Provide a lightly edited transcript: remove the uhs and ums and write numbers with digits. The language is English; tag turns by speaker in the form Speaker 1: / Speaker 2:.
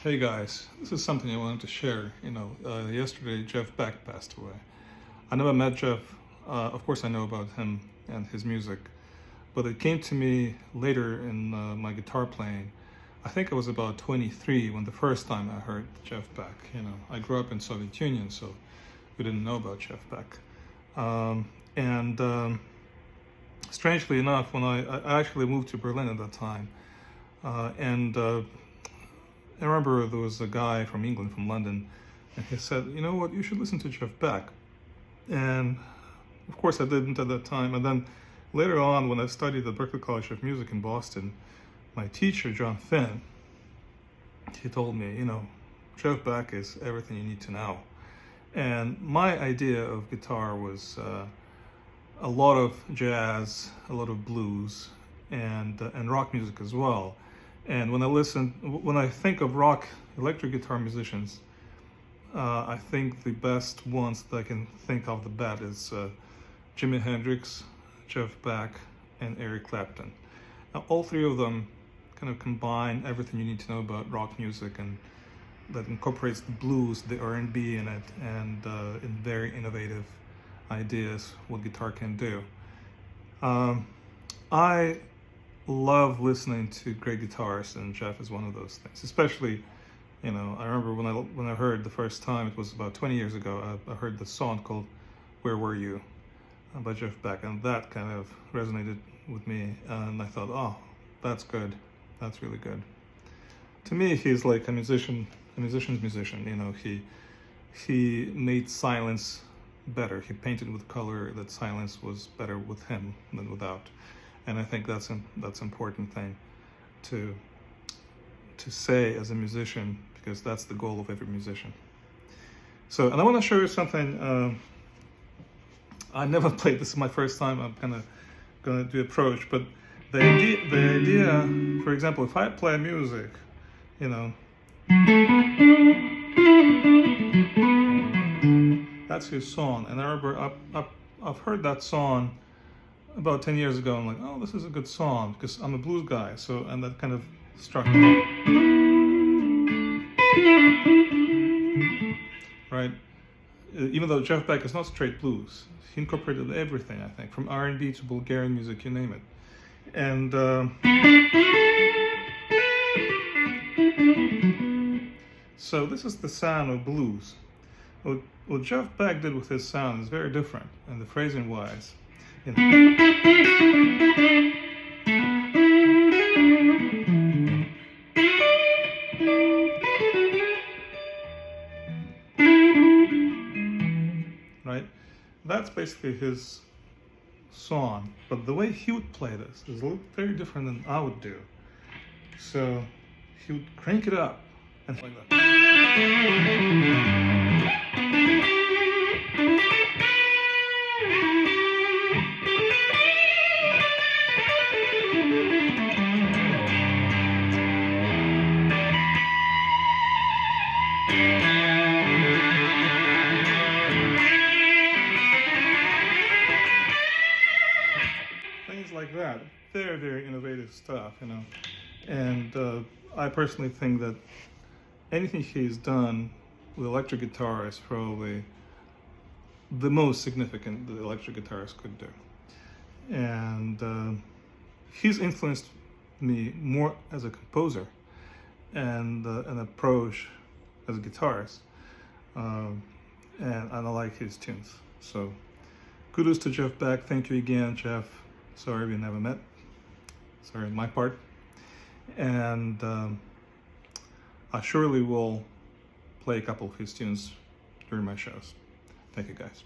Speaker 1: Hey guys, this is something I wanted to share. Yesterday Jeff Beck passed away. I never met Jeff. Of course, I know about him and his music, but it came to me later in my guitar playing. I think I was about 23 when the first time I heard Jeff Beck. I grew up in Soviet Union, so we didn't know about Jeff Beck. And strangely enough, when I actually moved to Berlin at that time, and I remember there was a guy from England, from London, and he said, "You know what, you should listen to Jeff Beck." And of course I didn't at that time. And then later on, when I studied at Berklee College of Music in Boston, my teacher, John Finn, he told me, Jeff Beck is everything you need to know. And my idea of guitar was a lot of jazz, a lot of blues, and rock music as well. And when I think of rock electric guitar musicians, I think the best ones that I can think of the bat is Jimi Hendrix, Jeff Beck, and Eric Clapton. Now, all three of them kind of combine everything you need to know about rock music, and that incorporates the blues, the R&B in it, and in very innovative ideas what guitar can do. I love listening to great guitarists, and Jeff is one of those things. Especially, I remember when I heard the first time, it was about 20 years ago, I heard the song called "Where Were You" by Jeff Beck, and that kind of resonated with me, and I thought, oh, that's good, that's really good. To me, he's like a musician's musician. He made silence better. He painted with color that silence was better with him than without. And I think that's an important thing to say as a musician, because that's the goal of every musician. So, and I want to show you something. I never played. This is my first time. I'm kind of going to do approach, but the idea, for example, if I play music, that's his song. And I remember I've heard that song about 10 years ago. I'm like, oh, this is a good song, because I'm a blues guy, and that kind of struck me. Right? Even though Jeff Beck is not straight blues, he incorporated everything, I think, from R&B to Bulgarian music, you name it. And so this is the sound of blues. What Jeff Beck did with his sound is very different, and the phrasing wise. Right? That's basically his song, but the way he would play this is very different than I would do. So he would crank it up and like that. Things like that. Very, very innovative stuff, And I personally think that anything he's done with electric guitar is probably the most significant that the electric guitarist could do. And he's influenced me more as a composer and an approach as a guitarist. And I like his tunes. So kudos to Jeff Beck. Thank you again, Jeff. Sorry we never met. Sorry on my part. And I surely will play a couple of his tunes during my shows. Thank you, guys.